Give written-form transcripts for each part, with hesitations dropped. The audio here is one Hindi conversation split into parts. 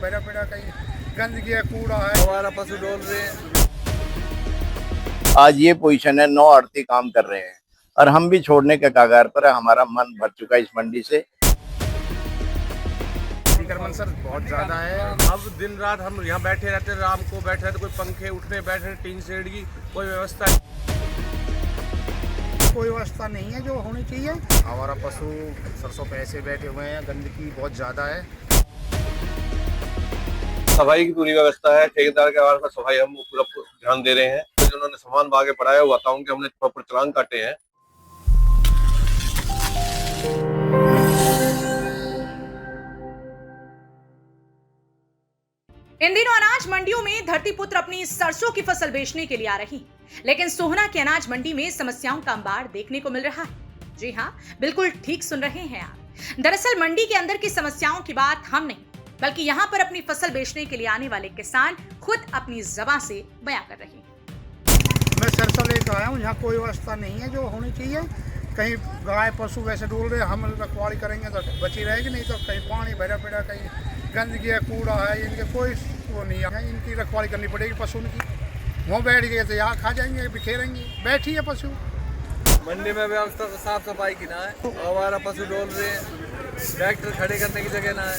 भरा पड़ा, कहीं गंदगी है, कूड़ा है, हमारा पशु डोल रहे हैं। आज ये पोजीशन है, 9 आड़ती काम कर रहे हैं और हम भी छोड़ने के कगार पर है। हमारा मन भर चुका है इस मंडी से। अतिक्रमण सर बहुत ज्यादा है। अब दिन रात हम यहाँ बैठे रहते हैं, राम को बैठे रहते, कोई पंखे उठने बैठे, टीन शेड की कोई व्यवस्था नहीं। कोई व्यवस्था नहीं है जो होनी चाहिए। हमारा पशु सरसों पे ऐसे बैठे हुए हैं, गंदगी बहुत ज्यादा है। सफाई की पूरी व्यवस्था है। ठेकेदार के आधार पर सफाई हम पूरा ध्यान दे रहे हैं। तो जिन्होंने सामान बागे पड़ाया हुआ था उनके हमने प्रॉपर चालान काटे हैं। इन दिनों अनाज मंडियों में धरती पुत्र अपनी सरसों की फसल बेचने के लिए आ रही, लेकिन सोहना की अनाज मंडी में समस्याओं का अंबार देखने को मिल रहा है। जी हाँ, बिल्कुल ठीक सुन रहे हैं आप। दरअसल मंडी के अंदर की समस्याओं की बात हम नहीं, बल्कि यहाँ पर अपनी फसल बेचने के लिए आने वाले किसान खुद अपनी जुबान से बयां कर रहे हैं। मैं सरसों लेकर आया हूँ, यहाँ कोई व्यवस्था नहीं है जो होनी चाहिए। कहीं गाय पशु वैसे डोल रहे, हम रखवाली करेंगे तो बची रहेगी, नहीं तो कहीं पानी भरा पड़ा, कहीं गंदगी है, कूड़ा है, इनके कोई वो नहीं है। इनकी रखवाली करनी पड़ेगी पशु की। वहाँ बैठ गए तो यहाँ खा जाएंगे, बिखेरेंगे। बैठी है पशु। मंडी में व्यवस्था साफ सफाई की ना है, हमारा पशु डोल रहे हैं, ट्रैक्टर खड़े करने की जगह ना है,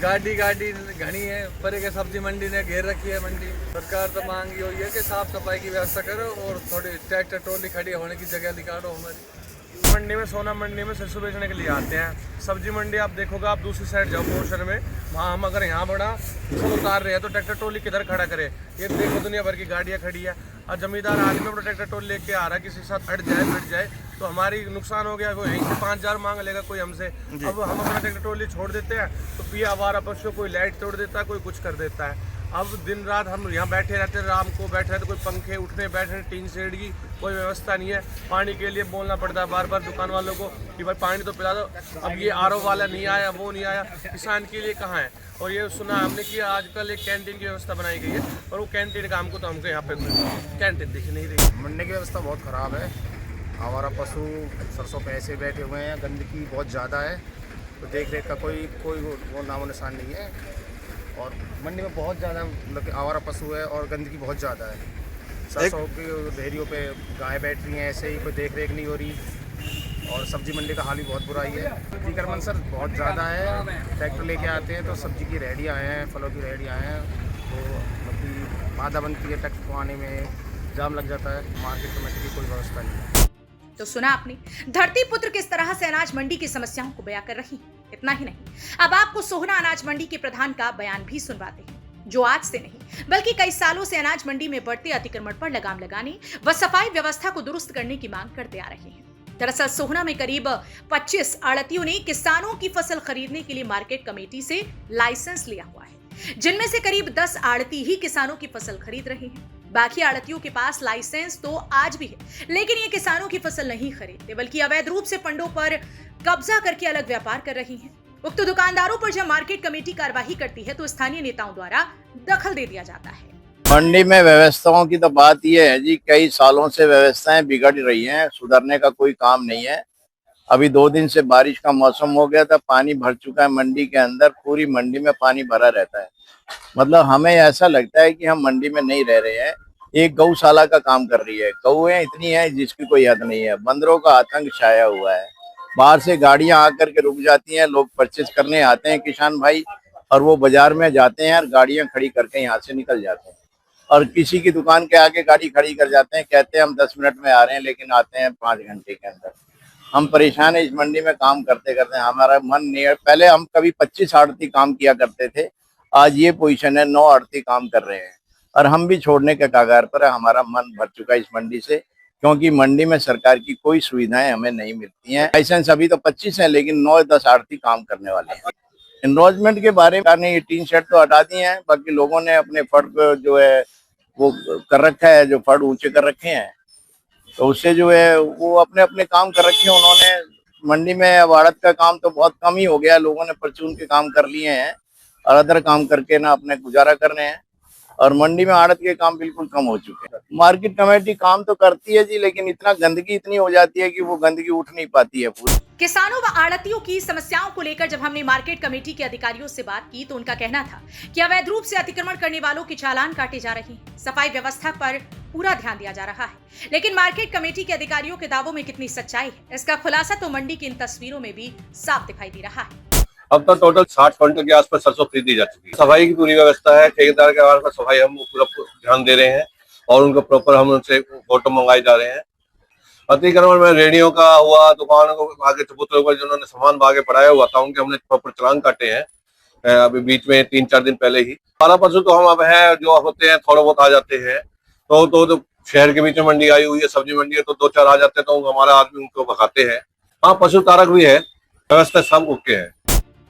गाड़ी घनी है, परे के सब्जी मंडी ने घेर रखी है मंडी। सरकार तो मांगी हुई है कि साफ सफाई की व्यवस्था करो और थोड़ी ट्रैक्टर ट्रॉली खड़ी होने की जगह निकालो हमारी। मंडी में सोना मंडी में सरसों बेचने के लिए आते हैं। सब्जी मंडी आप देखोगे, आप दूसरी साइड जाओ पोर्शन में, वहाँ हम अगर यहाँ बड़ा फसल उतार रहे हैं तो ट्रैक्टर ट्रॉली किधर खड़ा करे? ये देखो दुनिया भर की गाड़ियाँ खड़ी है और जमींदार आदमी अपना ट्रैक्टर ट्रॉली लेके आ रहा है, किसी के साथ अट जाए फिट जाए तो हमारी नुकसान हो गया। वो यहीं से 5,000 मांग लेगा कोई हमसे। अब हम अपना ट्रैक्टर ट्रॉली छोड़ देते हैं तो पिया आवारा पशु कोई लाइट तोड़ देता है, कोई कुछ कर देता है। अब दिन रात हम यहाँ बैठे रहते हैं, राम को बैठे रहते, कोई पंखे उठने बैठे, टीन शेड की कोई व्यवस्था नहीं है। पानी के लिए बोलना पड़ता है बार बार दुकान वालों को कि भाई पानी तो पिला दो। अब ये आरओ वाला नहीं आया, वो नहीं आया, किसान के लिए कहाँ है? और ये सुना हमने कि आजकल एक कैंटीन की व्यवस्था बनाई गई है, और वो कैंटीन का हमको तो हमको यहाँ पे कैंटीन दिख नहीं रही। मंडी की व्यवस्था बहुत ख़राब है। हमारा पशु सरसों पे ऐसे बैठे हुए हैं, गंदगी बहुत ज़्यादा है, तो देख रेख का कोई वो नामो निशान नहीं है। और मंडी में बहुत ज़्यादा मतलब आवारा पशु है और गंदगी बहुत ज़्यादा है। सरसों की ढेरियों पे गाय बैठ रही हैं, ऐसे ही कोई देख रेख नहीं हो रही। और सब्जी मंडी का हाल ही बहुत बुरा ही है। अतिक्रमण सर बहुत ज़्यादा है। ट्रैक्टर लेके आते हैं तो सब्जी की रेहड़ियाँ हैं, फलों की रेहड़ियाँ हैं, तो मतलब बाधा बनती है, ट्रैक्टर को आने में जाम लग जाता है। मार्केट कमेटी की कोई व्यवस्था नहीं है। तो सुना आपने धरती पुत्र किस तरह से अनाज मंडी की समस्याओं को बयां कर रही। इतना ही नहीं, अब आपको सोहना अनाज मंडी के प्रधान का बयान भी सुनवाते हैं, जो आज से नहीं बल्कि कई सालों से अनाज मंडी में बढ़ते अतिक्रमण पर लगाम लगाने व सफाई व्यवस्था को दुरुस्त करने की मांग करते आ रहे हैं। दरअसल सोहना में करीब 25 आड़तियों ने किसानों की फसल खरीदने के लिए मार्केट कमेटी से लाइसेंस लिया हुआ है, जिनमें से करीब 10 आड़ती ही किसानों की फसल खरीद रहे हैं। बाकी आड़तियों के पास लाइसेंस तो आज भी है, लेकिन ये किसानों की फसल नहीं खरीदते, बल्कि अवैध रूप से फंडों पर कब्जा करके अलग व्यापार कर रही हैं। उक्त दुकानदारों पर जब मार्केट कमेटी कार्रवाई करती है तो स्थानीय नेताओं द्वारा दखल दे दिया जाता है। मंडी में व्यवस्थाओं की तो बात यह है जी, कई सालों से व्यवस्थाएं बिगड़ रही हैं, सुधरने का कोई काम नहीं है। अभी 2 दिन से बारिश का मौसम हो गया था, पानी भर चुका है मंडी के अंदर, पूरी मंडी में पानी भरा रहता है। मतलब हमें ऐसा लगता है कि हम मंडी में नहीं रह रहे हैं, एक गौशाला का काम कर रही है। गौएं इतनी है जिसकी कोई हद नहीं है। बंदरों का आतंक छाया हुआ है। बाहर से गाड़ियां आकर के रुक जाती हैं, लोग परचेज करने आते हैं किसान भाई, और वो बाजार में जाते हैं और गाड़ियां खड़ी करके यहाँ से निकल जाते हैं, और किसी की दुकान के आगे गाड़ी खड़ी कर जाते हैं, कहते हैं हम 10 मिनट में आ रहे हैं, लेकिन आते हैं 5 घंटे के अंदर। हम परेशान है इस मंडी में काम करते करते, हमारा मन नहीं है। पहले हम कभी 25 आड़ती काम किया करते थे, आज ये पोजीशन है, 9 आड़ती काम कर रहे हैं और हम भी छोड़ने के कगार पर है। हमारा मन भर चुका है इस मंडी से, क्योंकि मंडी में सरकार की कोई सुविधाएं हमें नहीं मिलती हैं। लाइसेंस अभी तो 25 है, लेकिन 9-10 आड़ती काम करने वाले हैं। एनरोचमेंट के बारे में ये टीन शेड तो हटा दिए हैं, बाकी लोगों ने अपने फर्ड को जो है वो कर रखा है, जो फर्ड ऊंचे कर रखे हैं, तो उससे जो है वो अपने अपने काम कर रखे हैं उन्होंने। मंडी में अब आड़त का काम तो बहुत कम ही हो गया, लोगों ने परचून के काम कर लिए हैं और अदर काम करके ना अपने गुजारा कर रहे हैं। और मंडी में आड़त के काम बिल्कुल कम हो चुके हैं। मार्केट कमेटी काम तो करती है जी, लेकिन इतना गंदगी इतनी हो जाती है कि वो गंदगी उठ नहीं पाती है पूरी। किसानों व आड़तियों की समस्याओं को लेकर जब हमने मार्केट कमेटी के अधिकारियों से बात की तो उनका कहना था कि अवैध रूप से अतिक्रमण करने वालों के चालान काटे जा रहे हैं, सफाई व्यवस्था पर पूरा ध्यान दिया जा रहा है। लेकिन मार्केट कमेटी के अधिकारियों के दावों में कितनी सच्चाई है, इसका खुलासा तो मंडी की इन तस्वीरों में भी साफ दिखाई दे रहा है। अब तक टोटल 60 क्विंटल के आसपास सरसों खरीदी जा चुकी है। सफाई की पूरी व्यवस्था है, ठेकेदार के आधार पर सफाई हम पूरा ध्यान दे रहे हैं और उनको प्रॉपर हम उनसे फोटो मंगाए जा रहे हैं। अतिक्रमण में रेडियो का हुआ, दुकानों को आगे चबूतरों पर जिन्होंने सामान आगे पड़ाया हुआ था उनके हमने प्रॉपर चालान काटे हैं अभी बीच में 3-4 दिन पहले ही। 12 पशु तो हम अब है जो होते हैं थोड़ा बहुत आ जाते हैं, तो शहर के बीच में मंडी आई हुई है, सब्जी मंडी है, तो 2-4 आ जाते हैं तो हमारा आदमी उनको भगाते हैं। हाँ, पशु तारक भी है, व्यवस्था सब ओके है।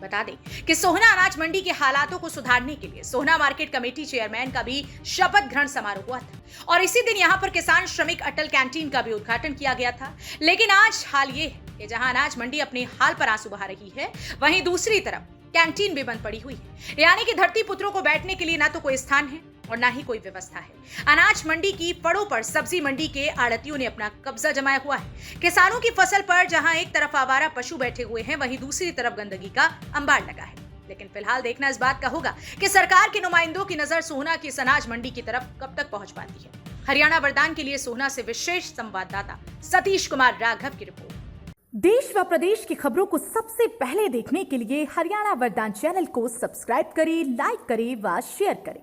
बता दें कि सोहना अनाज मंडी के हालातों को सुधारने के लिए सोहना मार्केट कमेटी चेयरमैन का भी शपथ ग्रहण समारोह हुआ था और इसी दिन यहां पर किसान श्रमिक अटल कैंटीन का भी उद्घाटन किया गया था। लेकिन आज हाल ये है कि जहां अनाज मंडी अपने हाल पर आंसू बहा रही है, वहीं दूसरी तरफ कैंटीन भी बंद पड़ी हुई है। यानी कि धरती पुत्रों को बैठने के लिए ना तो कोई स्थान है और ना ही कोई व्यवस्था है। अनाज मंडी की फड़ों पर सब्जी मंडी के आड़तियों ने अपना कब्जा जमाया हुआ है। किसानों की फसल पर जहां एक तरफ आवारा पशु बैठे हुए हैं, वहीं दूसरी तरफ गंदगी का अंबार लगा है। लेकिन फिलहाल देखना इस बात का होगा कि सरकार के नुमाइंदों की नजर सोहना की इस अनाज मंडी की तरफ कब तक पहुंच पाती है। हरियाणा वरदान के लिए सोहना से विशेष संवाददाता सतीश कुमार राघव की रिपोर्ट। देश व प्रदेश की खबरों को सबसे पहले देखने के लिए हरियाणा वरदान चैनल को सब्सक्राइब करें, लाइक करें व शेयर करें।